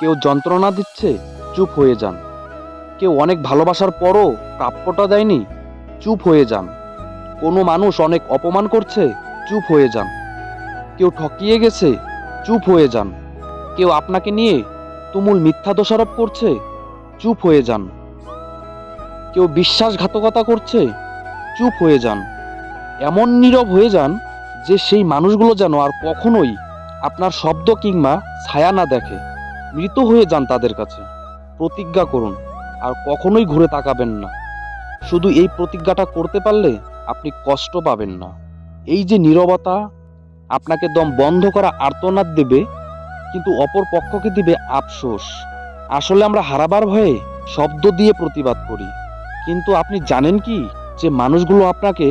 কেউ যন্ত্রণা দিচ্ছে, চুপ হয়ে যান। কেউ অনেক ভালোবাসার পরও প্রাপ্যটা দেয়নি, চুপ হয়ে যান। কোনো মানুষ অনেক অপমান করছে, চুপ হয়ে যান। কেউ ঠকিয়ে গেছে, চুপ হয়ে যান। কেউ আপনাকে নিয়ে তুমুল মিথ্যা দোষারোপ করছে, চুপ হয়ে যান। কেউ বিশ্বাসঘাতকতা করছে, চুপ হয়ে যান। এমন নীরব হয়ে যান যে সেই মানুষগুলো যেন আর কখনোই আপনার শব্দ কিংবা ছায়া না দেখে। মৃত হয়ে যান তাদের কাছে। প্রতিজ্ঞা করুন, আর কখনোই ঘুরে তাকাবেন না। শুধু এই প্রতিজ্ঞাটা করতে পারলে আপনি কষ্ট পাবেন না। এই যে নীরবতা আপনাকে দম বন্ধ করা আর্তনাদ দেবে, কিন্তু অপর পক্ষকে দিবে আফসোস। আসলে আমরা হারাবার ভয়ে শব্দ দিয়ে প্রতিবাদ করি, কিন্তু আপনি জানেন কি যে মানুষগুলো আপনাকে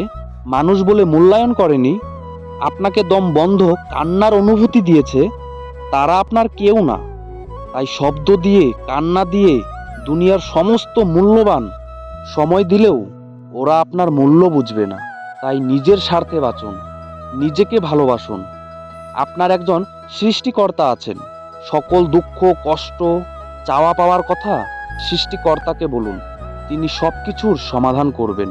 মানুষ বলে মূল্যায়ন করেনি, আপনাকে দম বন্ধ কান্নার অনুভূতি দিয়েছে, তারা আপনার কেউ না। তাই শব্দ দিয়ে, কান্না দিয়ে দুনিয়ার সমস্ত মূল্যবান সময় দিলেও ওরা আপনার মূল্য বুঝবে না। তাই নিজের স্বার্থে বাঁচুন, নিজেকে ভালোবাসুন। আপনার একজন সৃষ্টিকর্তা আছেন। সকল দুঃখ, কষ্ট, চাওয়া পাওয়ার কথা সৃষ্টিকর্তাকে বলুন, তিনি সবকিছুর সমাধান করবেন।